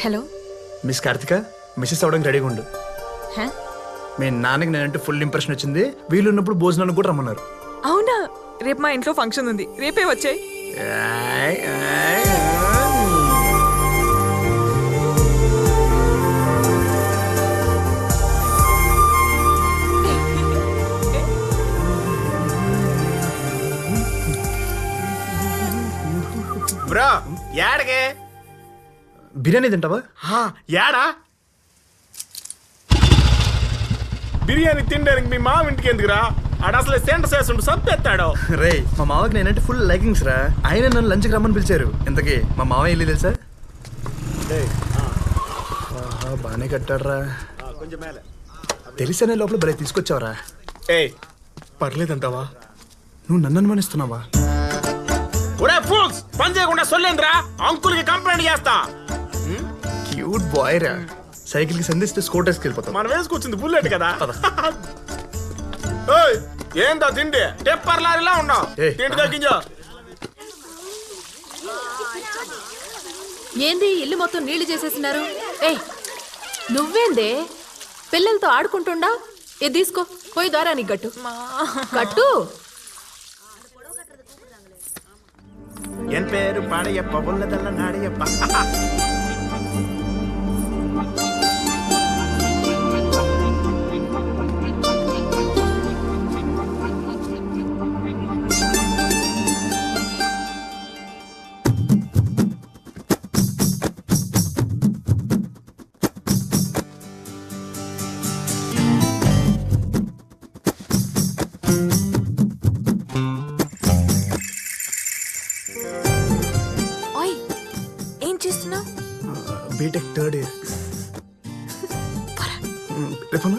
Hello miss Karthika missus అవడానికి రెడీగా ఉండు. మీ నాన్నకి నేనంటే ఫుల్ ఇంప్రెషన్ వచ్చింది. వీళ్ళు ఉన్నప్పుడు భోజనానికి కూడా రమ్మన్నారు. అవునా? రేపు మా ఇంట్లో ఫంక్షన్ ఉంది, రేపే వచ్చాయి. బ్రో యాడకే బిర్యానీ తింటావా? యాడా బిర్యానీ తినడానికి మీ మామ ఇంటికి ఎందుకురా? ఆడ అసలు సెంటర్ చేస్తుండు సంపెత్తాడు. రే మా మావకి నేనంటే ఫుల్ లైకింగ్స్ రా. ఆయన నన్ను లంచ్కి రమ్మని పిలిచారు. ఇంతకీ మా మావ వెళ్ళి తెలుసా? బాగానే కట్టాడ్రా. తెలిసనే లోపల భలే తీసుకొచ్చావరా. ఏ పర్లేదంటావా? నువ్వు నన్ను అనుమానిస్తున్నావా? ఒరే ఫూల్స్, పని చేయకుండా సొల్లేంద్రా, అంకుల్కి కంప్లైంట్ చేస్తా. క్యూట్ బాయ్ రా. సైకిల్ కి సంధిస్తే స్కూటర్స్కి వెళ్ళిపోతాం. మనం వేసుకొచ్చింది బుల్లెట్ కదా. ఓయ్ ఏందో తిండి టెప్పర్ లారీలా ఉన్నావు. తిండి తగ్గించో. ఏంది ఇల్లు మొత్తం నీళ్లు చేసేసినారు? ఏయ్ నువ్వేందే పిల్లలతో ఆడుకుంటుండా? ఇది తీసుకో, పోయి దారానికి గట్టు కట్టు. ఎన్ పేరు పాడయ్యప్ప బొల్లదల్ల నాడయ్యప్ప. B Tech third year. రేపు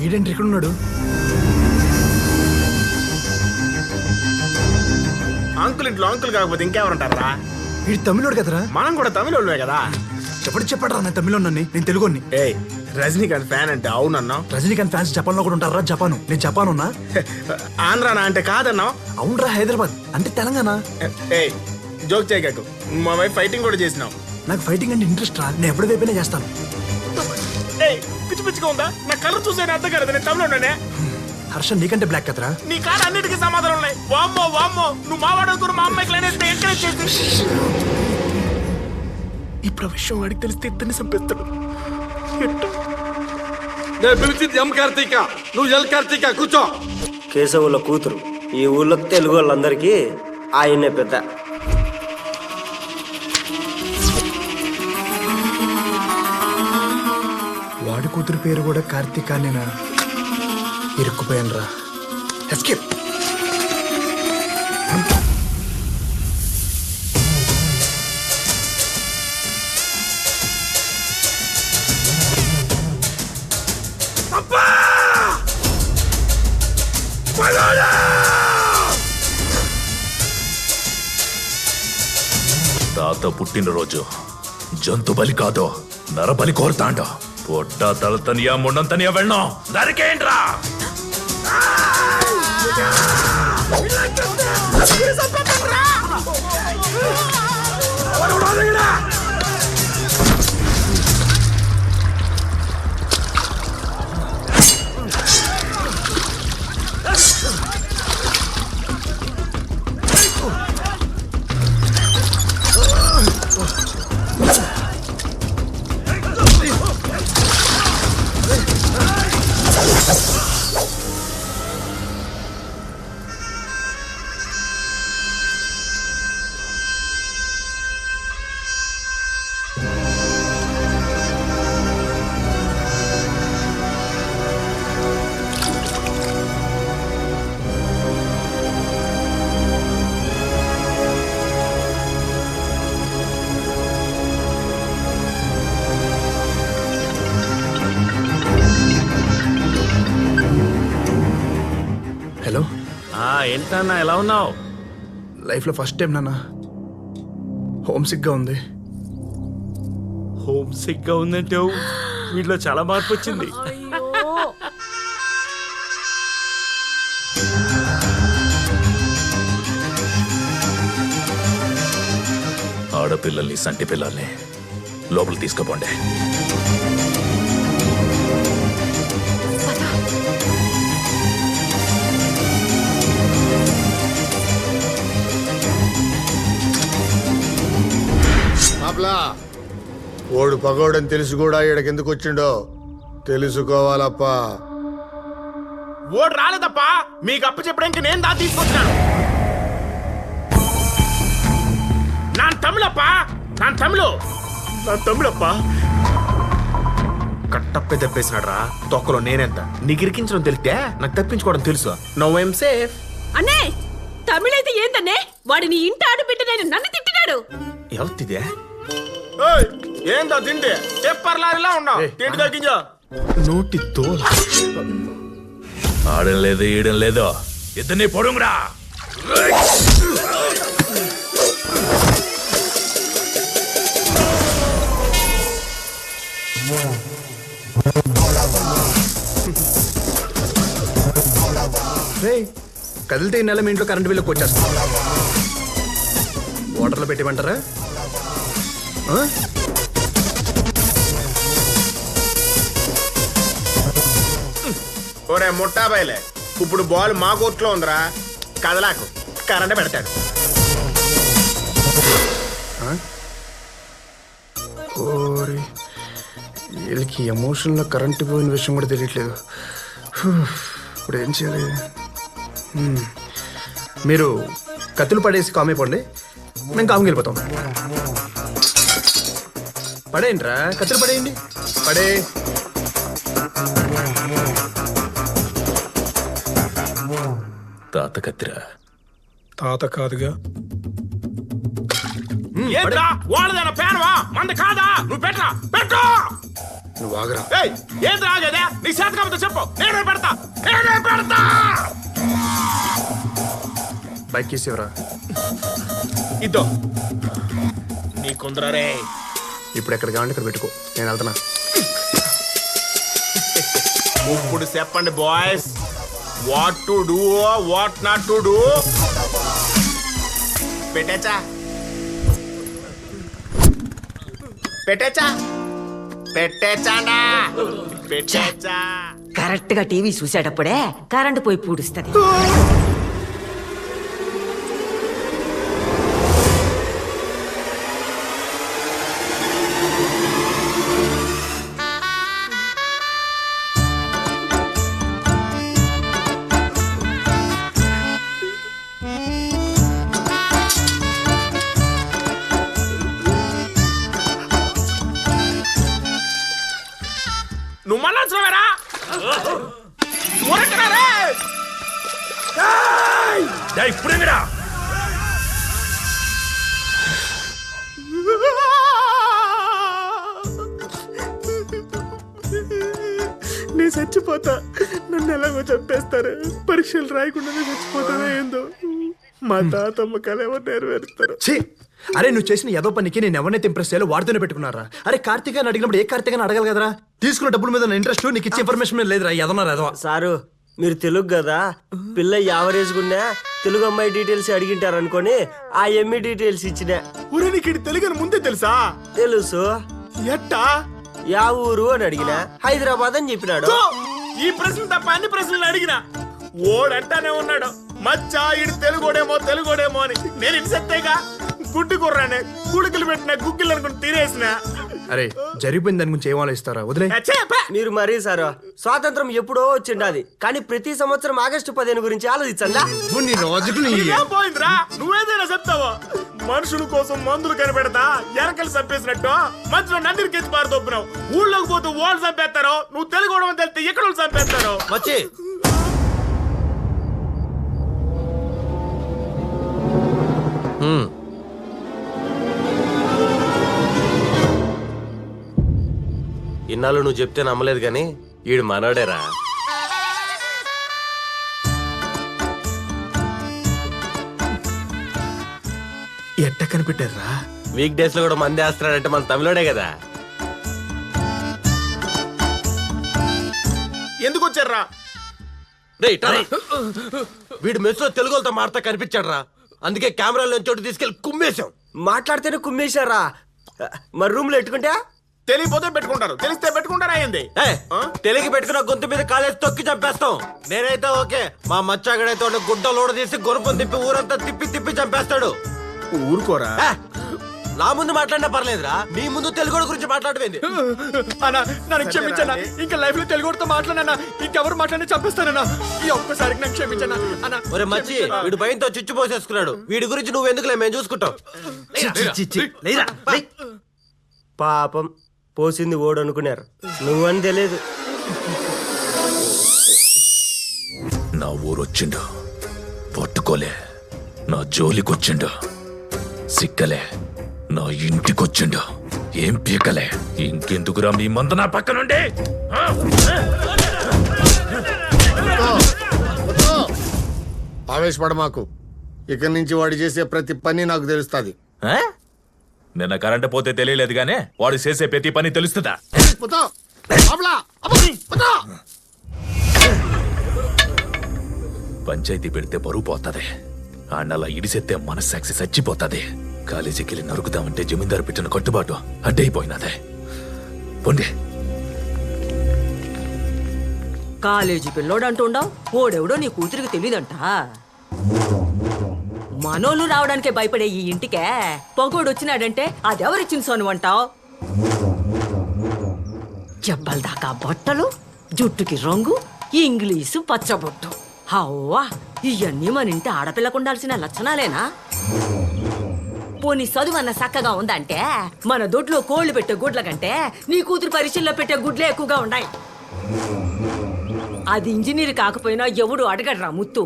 ఈడేంటి ఇక్కడ ఉన్నాడు? అంకుల్ ఇంట్లో అంకుల్ కాకపోతే ఇంకెవరుంటారా? వీడు తమిళోడు కదరా. మనం కూడా తమిళోళ్ళే కదా. ఎప్పుడు చెప్పాడరా నేను తమిళోడిని? నేను తెలుగుని. ఏయ్ రజనీకాంత్ ఫ్యాన్ అంటే అవునన్నా? రజనీకాంత్ ఫ్యాన్స్ జపాన్ లో కూడా ఉంటారా? జపాను. నేను జపాన్ ఉన్నా. ఆంధ్రానా అంటే కాదన్నా? అవునరా, హైదరాబాద్ అంటే తెలంగాణ. ఏయ్ జోక్ చేయకు, మా వైఫ్ ఫైటింగ్ కూడా చేసినావు. నాకు ఫైటింగ్ అంటే ఇంట్రెస్ట్ రా. నేను ఎప్పుడు వైపునే చేస్తాను. పిచ్చి పిచ్చిగా ఉందా? నా కలర్ చూసే అర్థం కాదు. నేను తమిళోనే. హర్ష నీకంటే బ్లాక్ కదరా. నీ కాడ అన్నిటికీ సమాధానం ఉన్నాయి. వామ్మో వామ్మో, నువ్వు మా వాడు మా అమ్మాయికి లేనేస్తే ఎంకరేజ్ చేసి ఇప్పుడు ఆ విషయం వాడికి తెలిస్తే ఇద్దరిని చంపేస్తాడు. నేను పిలిచింది ఎం కార్తీక, నువ్వు ఎల్ కార్తీక. కూర్చో. కేశవుల కూతురు. ఈ ఊళ్ళో తెలుగు వాళ్ళందరికీ ఆయనే పెద్ద. వాడి కూతురు పేరు కూడా కార్తీక. నేను ఇరుక్కుపోయాను రా. ఎస్కేప్. తాత పుట్టినరోజు జంతు బలి కాదు, నరబలి కోరుతాండ. పొట్ట తలతనియా ముండంతనియా వెళ్ళం నరికేంట్రా. ఏంటన్నా ఎలా ఉన్నావు? లైఫ్లో ఫస్ట్ టైం నాన్న హోమ్ సిక్గా ఉంది. హోమ్ సిక్ గా ఉందంటే వీటిలో చాలా మార్పు వచ్చింది. ఆడపిల్లల్ని సంటి పిల్లల్ని లోపల తీసుకుపోండి. మాప్లా ఓడు పగోడని తెలిసి కూడా ఈడకెందుకు వచ్చిండో తెలుసుకోవాలప్పా. ఓడు రాలేదప్పా, మీకు అప్పు చెప్పడానికి నేను దా తీసుకొచ్చాను. Non తమిళప్పా, non తమిళప్పా. కట్టప్పే దెబ్బేసినాడు రా. తొక్కలో నేనెంత నిగిరికించడం తెలితే నాకు తప్పించుకోవడం తెలుసు. No I'm safe. అన్నే తమిళైతే ఏందన్నే వాడిని ఇంట ఆడుపెట్టి నేను నన్ను తిట్టినాడు. ఎవరిదే? ఏందో తిండి చెప్పర్లారిలా ఉన్నావు. తిండి తగ్గించో. నోటి తోల ఆడం లేదు ఈడం లేదు, ఇద్దరిని పొడుంగురా. కదిలితే ఈ నెల మీ ఇంట్లో కరెంట్ బిల్లు వచ్చేస్తాం. వాటర్లో పెట్టిమంటారా? ఒరే ముట్టాబాయిలే, ఇప్పుడు బాల్ మా కోర్టులో ఉందిరా. కదలాకు, కరెంట్ పెడతాడు. ఓరి వీళ్ళకి ఎమోషన్లో కరెంట్ పోయిన విషయం కూడా తెలియట్లేదు. ఇప్పుడు ఏం చేయాలి? మీరు కత్తులు పడేసి కామైపోండి, మేము కాముకి వెళ్ళిపోతాం. పడేయండిరా, కత్తులు పడేయండి. పడే తాత కత్తిరా. తాత కాదుగా. ఏంట్రా వాళ్ళదేనా పేనవా? మంద కాదా? నువ్వు పెట్టరా, పెట్టు. నువ్వు ఆగరా. ఏంద్రా ఆగేదే? నీ చేత కాకపోతే చెప్పు, నేనే పెడతా. బైక్ తీసేవరా. ఇద్దో నీకుందరా రే. ఇప్పుడు ఎక్కడ కావాలంటే ఇక్కడ పెట్టుకో, నేను వెళ్తున్నా. ఇప్పుడు చెప్పండి boys, what to do, what not to do. పెట్టేచా పెట్టేచా పెట్టేచాడా పెట్టేచా. కరెక్ట్ గా టీవీ చూసేటప్పుడే కరెంటు పోయి పూడుస్తుంది. నువ్వు మళ్ళా వచ్చినవేరా? ఇప్పుడేమిరా? నేను చచ్చిపోతా, నన్ను ఎలాగో చంపేస్తారు. పరీక్షలు రాయకుండానే చచ్చిపోతానే ఏందో. మా తాతమ్మ కళ ఎవరు నెరవేరుస్తారు? అరే నువ్వు చేసిన ఏదో పనికి నేను ఎవరినైతే ఇంప్రెస్ చేయాలో వాడితోనే పెట్టుకున్నారా? అరే కార్తీక్ అడిగినప్పుడు ఏ కార్తీక్ అడగాలి కదరా? తీసుకున్న డబ్బుల మీద ఇంట్రెస్ట్, నీకు ఇచ్చే ఇన్ఫర్మేషన్ మీద లేదురా. ఏదన్నా సారు మీరు తెలుగు కదా, పిల్ల యావరేజ్ గున్నా తెలుగు అమ్మాయి డీటెయిల్స్ అడిగింటారు అనుకోని ఆ ఎంఈ డీటెయిల్స్ ఇచ్చిన. ఊరే నీకు తెలుగు ముందే తెలుసా? తెలుసు. ఎట్టా? యా ఊరు అని అడిగిన హైదరాబాద్ అని చెప్పినాడు. ఈ ప్రశ్న తప్ప అన్ని ప్రశ్నలు అడిగిన ఓడంటానే ఉన్నాడు. మచ్చా ఇడు తెలుగోడేమో అని. నేను ఇన్సెత్తేగా గుడ్డు కుర్రానే, గుడుకులు పెట్టిన గుగ్గిలు అనుకుని తినేసిన. అరే జరిగిపోయింది దాని గురించి ఏం ఆలోచిస్తారా? వదిలే. మీరు మరీ సారు స్వాతంత్రం ఎప్పుడో వచ్చిండాది, కానీ ప్రతి సంవత్సరం ఆగస్టు 15 గురించి ఆలోచించండా? పోయిందిరా, నువ్వేదైనా చెప్తావా? మనుషుల కోసం మందులు కనిపెడతా ఎరకలు చంపేసినట్టు మధ్యలో నందిని కెచ్చి పారదొబ్బినావు. ఊళ్ళోకి పోతూ వాళ్ళు చంపేస్తారో, నువ్వు తెలుగు తెలితే ఎక్కడ చంపేస్తారో. వచ్చి ఇన్నాళ్ళు నువ్వు చెప్తే నమ్మలేదు కానీ ఈడు మనోడేరా. పెట్టారా? వీక్ డేస్ లో కూడా మంది వేస్తున్నాడంటే మన తమిళోడే కదా. ఎందుకు వచ్చారా? వీడు మెస్ లో తెలుగు వాళ్ళతో మాడతా కనిపించాడు రా, అందుకే కెమెరాలో చోటు తీసుకెళ్లి కుమ్మేశాం. మాట్లాడితేనే కుమ్మేశారా? మరి రూమ్ లో ఎట్టుకుంటా తెలియపోతే పెట్టుకుంటారు, తెలిస్తే పెట్టుకుంటారా అయింది. తెలిగి పెట్టుకున్న గొంతు మీద కాలేజ్ తొక్కి చంపేస్తాం. నేనైతే ఓకే, మా మచ్చాగడైతే గుడ్డ లోడ తీసి గొరుపు తిప్పి ఊరంతా తిప్పి తిప్పి చంపేస్తాడు. ఊరుకోరా. నా ముందు మాట్లాడినా పర్లేదురా, నీ ముందు తెలుగు గురించి మాట్లాడవేంది? అన్నా నన్ను క్షమించన్నా, ఇంకా లైఫ్ లో తెలుగుతో మాట్లాడనా, ఇంకెవరు మాట్లాడినా చంపేస్తానన్నా. ఈ ఒక్కసారికి నన్ను క్షమించన్నా అన్నా. ఒరే మచ్చి, వీడు భయంతో చిచ్చు పోసేసుకున్నాడు. వీడి గురించి నువ్వు ఎందుకులే, మేము చూసుకుంటాం. పాపం పోసింది ఓడు అనుకున్నారు, నువ్వని తెలియదు. నా ఊరొచ్చిండు, పట్టుకోలే. నా జోలికొచ్చిండు, సిక్కలే. నా ఇంటికొచ్చిండు, ఏం పీకలే. ఇంకెందుకురా మీ మంద నా పక్క నుండి? ఆవేశపడ మాకు. ఇక్కడి నుంచి వాడు చేసే ప్రతి పని నాకు తెలుస్తుంది. నిన్న కరెంట్ పోతే తెలియలేదు గానే వాడు చేసే ప్రతి పని తెలుస్తుందా? పంచాయతీ పెడితే బరువు పోతుంది, అన్నలా ఇడిసెత్తే మనస్సాక్షి చచ్చిపోతుంది. కాలేజీకి వెళ్ళి నరుకుదామంటే జమీందారు పెట్టిన కట్టుబాటు అడ్డైపోయినదే. పొండి. కాలేజీ పిల్లోడు అంటుండవు, ఓడెవడో నీ కూతురికి తెలియదంట. మనోళ్ళు రావడానికే భయపడే ఈ ఇంటికే పొగోడు వచ్చినాడంటే అదెవరిచ్చిన సోను అంటావు? చెబ్బల దాకా బట్టలు, జుట్టుకి రంగు, ఇంగ్లీషు పచ్చబొట్టు. హవ్వా, ఇవన్నీ మన ఇంటి ఆడపిల్లకు ఉండాల్సిన లక్షణాలేనా? పోనీ చదువన్న చక్కగా ఉందంటే మన దొడ్లో కోళ్లు పెట్టే గుడ్ల కంటే నీ కూతురు పరీక్షల్లో పెట్టే గుడ్లే ఎక్కువగా ఉన్నాయి. అది ఇంజనీర్ కాకపోయినా ఎవడు అడగడరా ముత్తు.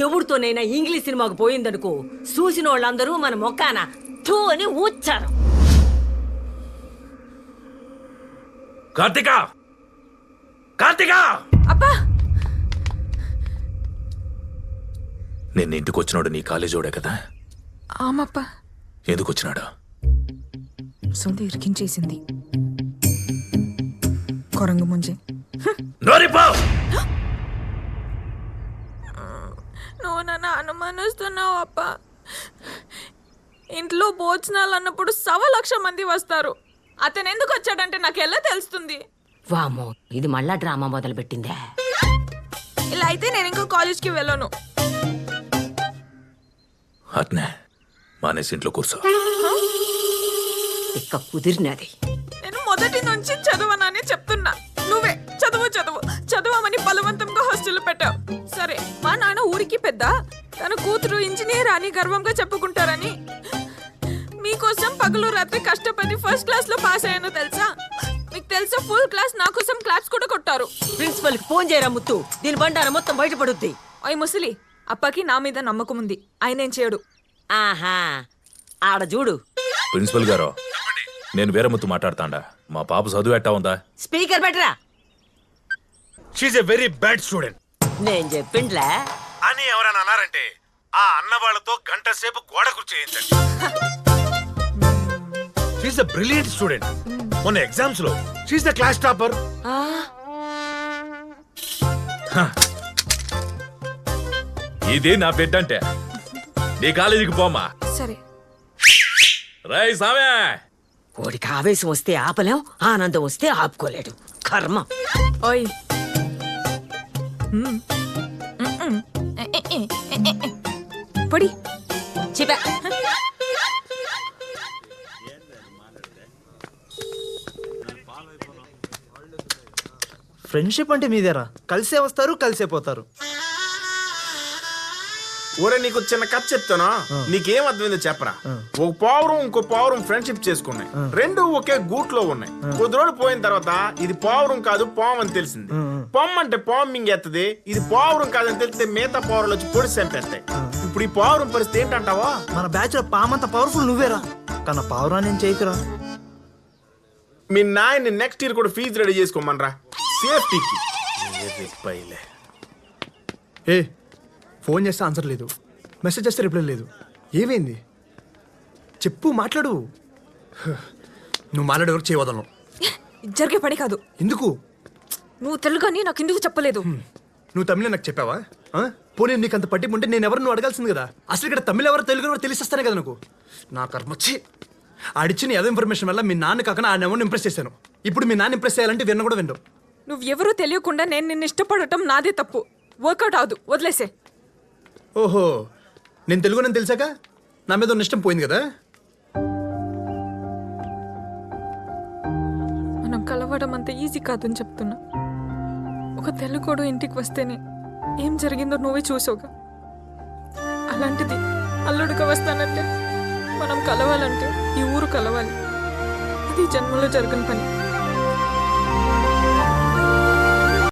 ఎవరితోనైనా ఇంగ్లీష్ సినిమాకు పోయిందనుకో, చూసిన వాళ్ళందరూ మన మొక్కాన థూ అని ఊచ్చారు. కార్తిక! కార్తిక! అబ్బా, నిన్న ఇంటికి వచ్చినాడు నీ కాలేజోడే కదా? ఆమప్ప. ఎందుకు వచ్చినాడు? సొంత ఇరికించేసింది కొరంగు ముంజే. నువ్వు నన్ను అనుమానిస్తున్నావు అప్ప. ఇంట్లో భోజనాలు అన్నప్పుడు 1,00,000 మంది వస్తారు. అతను ఎందుకు వచ్చాడంటే నాకు ఎలా తెలుస్తుంది? వామో, ఇది మళ్ళా డ్రామా మొదలు పెట్టిందే. ఇలా అయితే నేను ఇంకో కాలేజ్కి వెళ్ళను. అట్నే మానేసి ఇంట్లో కూర్చో. ఇక్క కుదిరినది. నేను మొదటి నుంచి చదవనని చెప్తున్నా. నువ్వే చదువు చదువు చదవమని బలవంతంగా హాస్టల్లో పెట్టావు. సరే, మా నాన్న ఊరికి పెద్ద, తన కూతురు ఇంజనీర్ అని గర్వంగా చెప్పుకుంటారని మీకోసం పగలు రాత్రి కష్టపడి ఫస్ట్ క్లాస్ లో పాస్ అయ్యాను తెలుసా? మీకు తెలుసా, ఫుల్ క్లాస్ నా కోసం క్లాప్స్ కూడా కొట్టారు. ప్రిన్సిపల్ కి ఫోన్ చేయరా ముత్తు, దీని బండారం మొత్తం బయటపడుద్ది. ఓయ్ ముసలి, అప్పకి నా మీద నమ్మకం ఉంది, ఆయన ఏం చేయడు. ఆహా, ఆడ చూడు. ప్రిన్సిపల్ గారు, నేను వేరముత్తు మాట్లాడతాండా. మా పాప చదువు ఎట్టా ఉందా? స్పీకర్ పెట్టరా. She a very bad student నేను చెప్పిండ్లే అని ఎవరైనా అన్నారంటే ఆ అన్న వాళ్ళతో గంట సేపు గోడ కూర్చేయించండి. She's a brilliant student. మొన్న ఎగ్జామ్స్ లో షీఈ్ ద క్లాస్ టాపర్. ఇది నా బిడ్డ అంటే. నీ కాలేజీకి పోమా. సరే. రై సామే, కోడికి ఆవేశం వస్తే ఆపలేం, ఆనందం వస్తే ఆపుకోలేడు. కర్మ. ఓయ్ పడి చెప్పా. ఫ్రెండ్షిప్ అంటే మీదేరా, కలిసే వస్తారు కలిసే పోతారు. ఒరే, నీకు చిన్న కథ చెప్తానా? నీకేం అర్థమైందో చెప్పరా. ఒక పావురం ఇంకో పావురం ఫ్రెండ్షిప్ చేసుకున్నాయి. రెండు ఒకే గూట్లో ఉన్నాయి. కొద్ది రోజులు పోయిన తర్వాత ఇది పావురం కాదు పాము అని తెలిసింది. పొమ్మ అంటే పాము మింగేస్తుంది. ఇది పావురం కాదని తెలిస్తే మిగతా పావురాలు వచ్చి పొడి చంపేస్తాయి. ఇప్పుడు ఈ పావురం పరిస్థితి ఏంటంటావా? మన బ్యాచ్ లో పామంత పవర్ఫుల్ నువ్వేరా, కానీ పావురా నేను చేయకురా. మీ నాయన్ని నెక్స్ట్ ఇయర్ కూడా ఫీజు రెడీ చేసుకోమనరా, సేఫ్టీకి. ఏ ఫోన్ చేస్తే ఆన్సర్ లేదు, మెసేజ్ చేస్తే రిప్లై లేదు, ఏమైంది? చెప్పు మాట్లాడు. నువ్వు మాట్లాడే వరకు చేయవదలను. ఇది జరిగే పని కాదు. ఎందుకు? నువ్వు తెలుగు అని నాకు ఎందుకు చెప్పలేదు? నువ్వు తమిళ నాకు చెప్పావా? పోనీ నీకు అంత పట్టింపు ఉంటే నేను ఎవరు నువ్వు అడగాల్సింది కదా. అసలు ఇక్కడ తమిళ ఎవరు తెలుగు ఎవరు తెలిసిస్తానే కదా నాకు. నా కర్మొచ్చి ఆడిచ్చిన ఏదో ఇన్ఫర్మేషన్ వల్ల మీ నాన్న కాకుండా ఆ నెవరిని ఇంప్రెస్ చేశాను. ఇప్పుడు మీ నాన్న ఇంప్రెస్ చేయాలంటే విన్న కూడా విండు. నువ్వు ఎవరూ తెలియకుండా నేను నిన్ను ఇష్టపడటం నాదే తప్పు. వర్కౌట్ అవదు, వదిలేసే. ఓహో, నేను తెలుగు నేను తెలిసాక నా మీద ఉన్న ఇష్టం పోయింది కదా. మనం కలవడం అంత ఈజీ కాదని చెప్తున్నా. ఒక తెలుగోడు ఇంటికి వస్తేనే ఏం జరిగిందో నువ్వే చూసావుగా. అలాంటిది అల్లుడిగా వస్తానంటే, మనం కలవాలంటే ఈ ఊరు కలవాలి. అది జన్మలో జరగని పని.